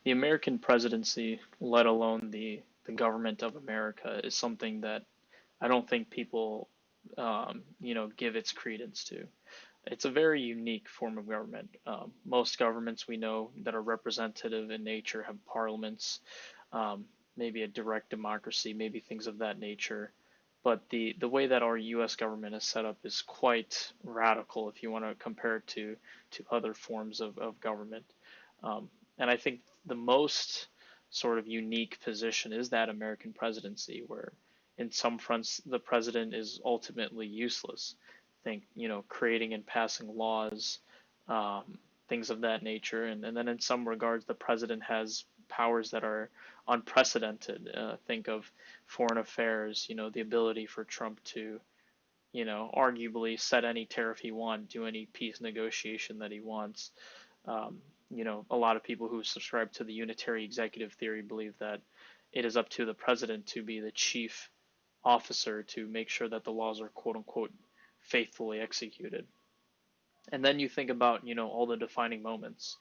The American presidency, let alone the government of America, is something that I don't think people, give its credence to. It's a very unique form of government. Most governments we know that are representative in nature have parliaments, maybe a direct democracy, maybe things of that nature. But the way that our U.S. government is set up is quite radical if you want to compare it to other forms of government. And I think the most sort of unique position is that American presidency, where in some fronts the president is ultimately useless. Think, creating and passing laws, things of that nature. And then in some regards, the president has powers that are unprecedented. Think of foreign affairs, the ability for Trump to, arguably set any tariff he wants, do any peace negotiation that he wants. A lot of people who subscribe to the unitary executive theory believe that it is up to the president to be the chief officer to make sure that the laws are quote unquote faithfully executed. And then you think about, all the defining moments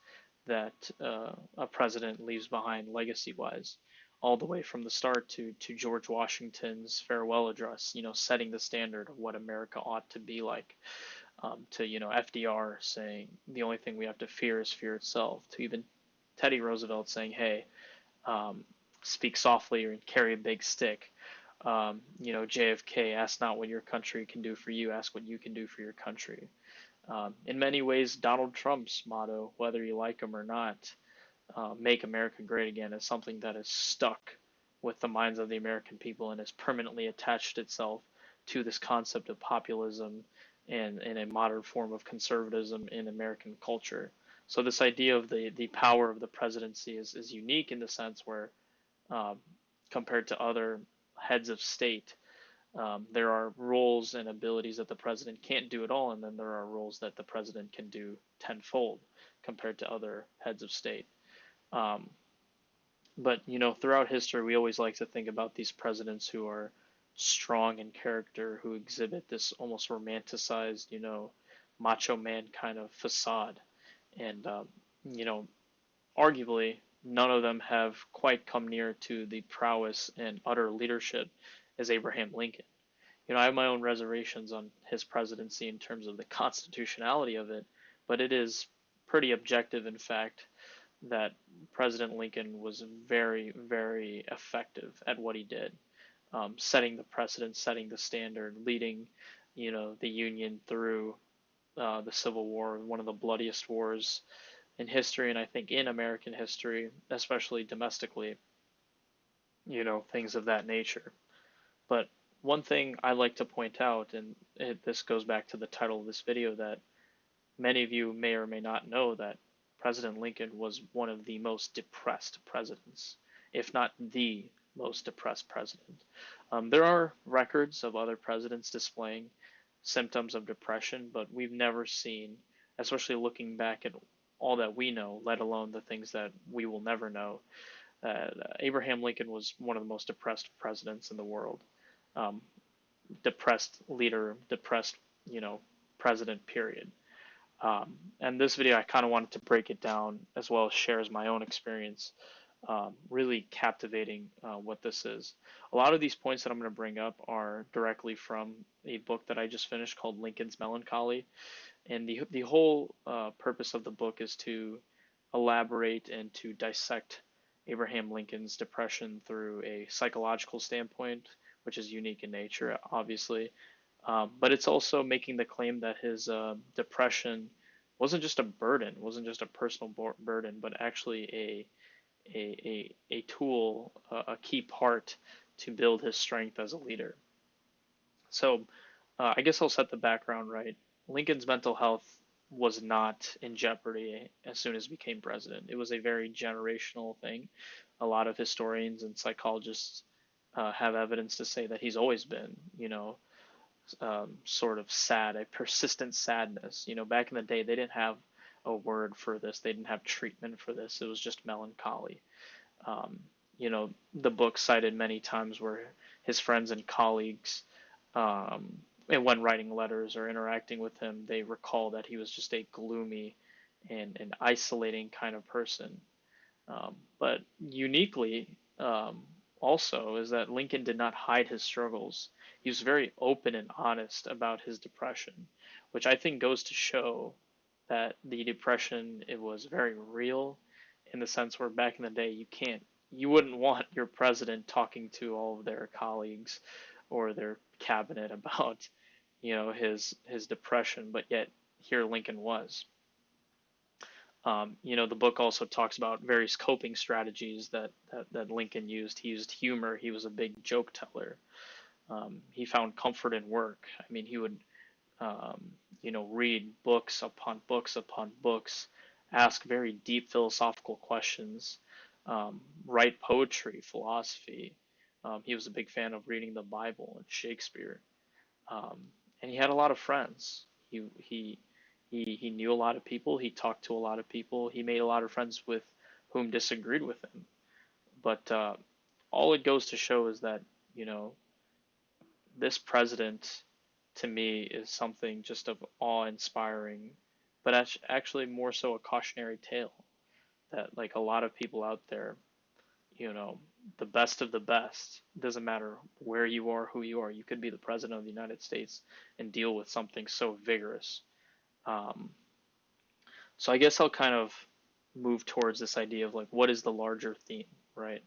that a president leaves behind legacy wise, all the way from the start to George Washington's farewell address, setting the standard of what America ought to be like, to, FDR saying the only thing we have to fear is fear itself, to even Teddy Roosevelt saying, hey, speak softly or carry a big stick. JFK, ask not what your country can do for you, ask what you can do for your country. In many ways, Donald Trump's motto, whether you like him or not, make America great again, is something that is stuck with the minds of the American people and has permanently attached itself to this concept of populism and a modern form of conservatism in American culture. So this idea of the power of the presidency is unique in the sense where, compared to other heads of state, there are roles and abilities that the president can't do at all, and then there are roles that the president can do tenfold compared to other heads of state. Um, but throughout history, we always like to think about these presidents who are strong in character, who exhibit this almost romanticized, macho man kind of facade, and you know, arguably none of them have quite come near to the prowess and utter leadership as Abraham Lincoln. I have my own reservations on his presidency in terms of the constitutionality of it, but it is pretty objective, in fact, that President Lincoln was very, very effective at what he did, setting the precedent, setting the standard, leading, the Union through the Civil War, one of the bloodiest wars in history, and I think in American history, especially domestically, things of that nature. But one thing I like to point out, and this goes back to the title of this video, that many of you may or may not know that President Lincoln was one of the most depressed presidents, if not the most depressed president. There are records of other presidents displaying symptoms of depression, but we've never seen, especially looking back at all that we know, let alone the things that we will never know. Abraham Lincoln was one of the most depressed presidents in the world. Um, Depressed leader, depressed, president, period. And this video, I kind of wanted to break it down as well as share as my own experience, really captivating what this is. A lot of these points that I'm going to bring up are directly from a book that I just finished called Lincoln's Melancholy. And the whole purpose of the book is to elaborate and to dissect Abraham Lincoln's depression through a psychological standpoint, which is unique in nature, obviously. But it's also making the claim that his depression wasn't just a burden, wasn't just a personal burden, but actually a tool, a key part to build his strength as a leader. So I guess I'll set the background right. Lincoln's mental health was not in jeopardy as soon as he became president. It was a very generational thing. A lot of historians and psychologists have evidence to say that he's always been, sort of sad, a persistent sadness. Back in the day, they didn't have a word for this. They didn't have treatment for this. It was just melancholy. The book cited many times where his friends and colleagues, and when writing letters or interacting with him, they recall that he was just a gloomy and an isolating kind of person. But uniquely, also, is that Lincoln did not hide his struggles. He was very open and honest about his depression, which I think goes to show that the depression, it was very real, in the sense where back in the day you wouldn't want your president talking to all of their colleagues or their cabinet about his depression, but yet here Lincoln was. The book also talks about various coping strategies that Lincoln used. He used humor. He was a big joke teller. He found comfort in work. I mean, he would, read books upon books upon books, ask very deep philosophical questions, write poetry, philosophy. He was a big fan of reading the Bible and Shakespeare. And he had a lot of friends. He knew a lot of people. He talked to a lot of people. He made a lot of friends with whom disagreed with him. But all it goes to show is that this president, to me, is something just of awe-inspiring, but actually more so a cautionary tale that like a lot of people out there, you know, the best of the best, doesn't matter where you are, who you are, you could be the president of the United States and deal with something so vigorous. Um, so I guess I'll kind of move towards this idea of like, what is the larger theme, right?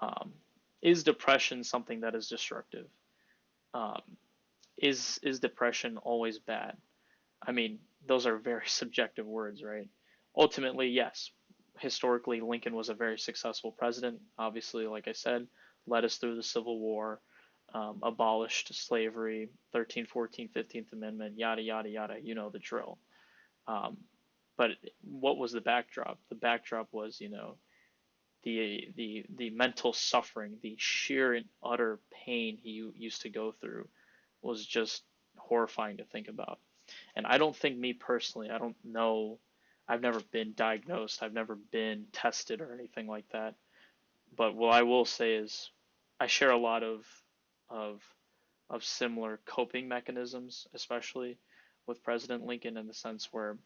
Um, is depression something that is destructive? Um, is depression always bad? I mean, those are very subjective words, right? Ultimately, yes. Historically, Lincoln was a very successful president. Obviously, like I said, led us through the Civil War, abolished slavery, 13th, 14th, 15th Amendment, yada, yada, yada. You know the drill. Um, but what was the backdrop? The backdrop was, the mental suffering, the sheer and utter pain he used to go through was just horrifying to think about. And I don't think, me personally, I don't know, I've never been diagnosed, I've never been tested or anything like that. But what I will say is I share a lot of of similar coping mechanisms, especially with President Lincoln, in the sense where,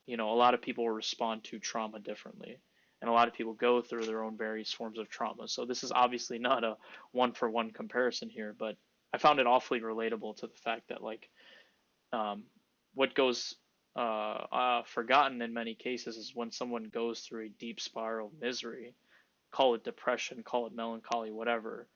a lot of people respond to trauma differently. And a lot of people go through their own various forms of trauma. So this is obviously not a one for one comparison here, but I found it awfully relatable to the fact that like um, what goes forgotten in many cases is when someone goes through a deep spiral of misery, call it depression, call it melancholy, whatever.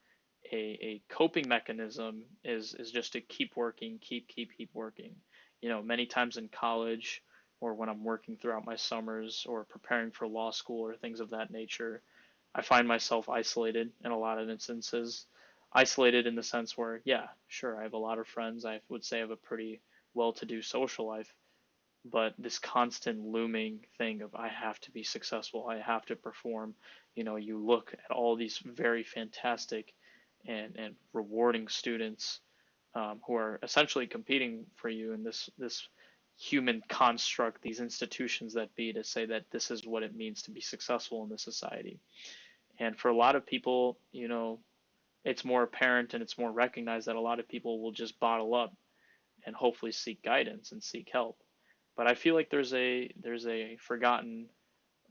A coping mechanism is just to keep working, keep working. Many times in college or when I'm working throughout my summers or preparing for law school or things of that nature, I find myself isolated in a lot of instances. Isolated in the sense where, yeah, sure, I have a lot of friends. I would say I have a pretty well-to-do social life, but this constant looming thing of I have to be successful, I have to perform. You look at all these very fantastic and rewarding students who are essentially competing for you in this human construct, these institutions that be to say that this is what it means to be successful in this society. And for a lot of people, it's more apparent and it's more recognized that a lot of people will just bottle up and hopefully seek guidance and seek help. But I feel like there's a forgotten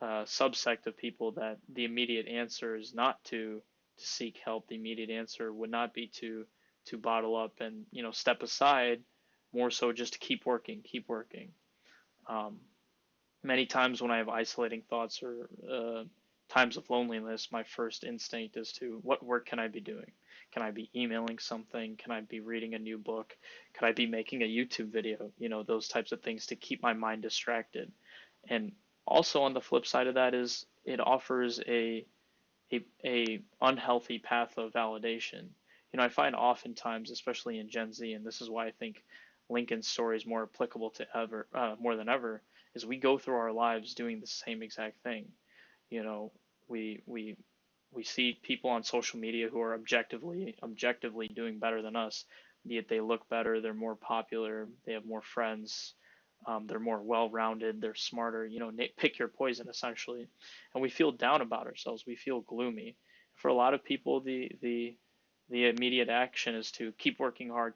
subsect of people that the immediate answer is not to seek help. The immediate answer would not be to bottle up and step aside. More so, just to keep working, keep working. Um, Many times when I have isolating thoughts or times of loneliness, my first instinct is to what work can I be doing? Can I be emailing something? Can I be reading a new book? Could I be making a YouTube video? Those types of things to keep my mind distracted. And also on the flip side of that is it offers a unhealthy path of validation. I find oftentimes, especially in Gen Z, and this is why I think Lincoln's story is more applicable to ever, more than ever, is we go through our lives doing the same exact thing. You know, we see people on social media who are objectively doing better than us, be it they look better, they're more popular, they have more friends, they're more well-rounded, they're smarter. Pick your poison essentially, and we feel down about ourselves. We feel gloomy. For a lot of people, the immediate action is to keep working hard,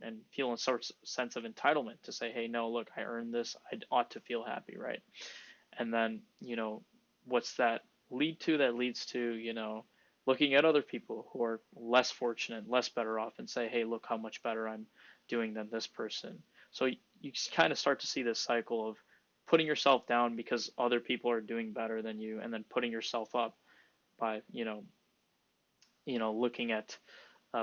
and feel a sort of sense of entitlement to say, hey, no, look, I earned this. I ought to feel happy, right? And then, what's that lead to? That leads to, looking at other people who are less fortunate, less better off, and say, hey, look how much better I'm doing than this person. So you kind of start to see this cycle of putting yourself down because other people are doing better than you, and then putting yourself up by, looking at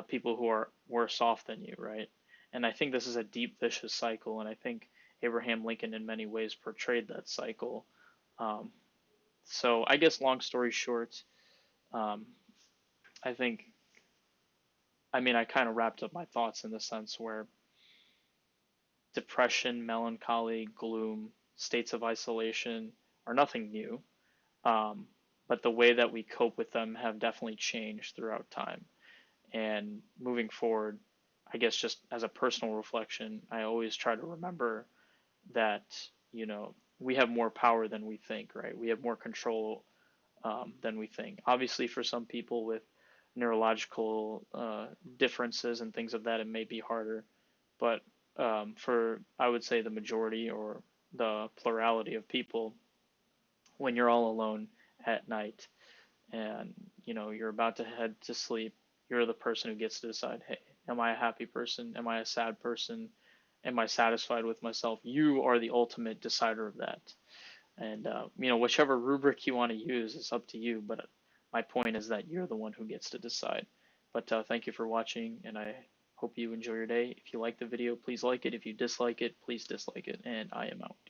people who are worse off than you, right? And I think this is a deep, vicious cycle, and I think Abraham Lincoln, in many ways, portrayed that cycle. Um, so I guess, long story short, um, I think, I mean, I kind of wrapped up my thoughts in the sense where depression, melancholy, gloom, states of isolation are nothing new, um, but the way that we cope with them have definitely changed throughout time. And moving forward, I guess just as a personal reflection, I always try to remember that, we have more power than we think, right? We have more control than we think. Obviously, for some people with neurological differences and things of that, it may be harder. But for, I would say, the majority or the plurality of people, when you're all alone at night and you're about to head to sleep, you're the person who gets to decide, hey, am I a happy person? Am I a sad person? Am I satisfied with myself? You are the ultimate decider of that. And whichever rubric you want to use is up to you. But my point is that you're the one who gets to decide. But thank you for watching, and I hope you enjoy your day. If you like the video, please like it. If you dislike it, please dislike it. And I am out.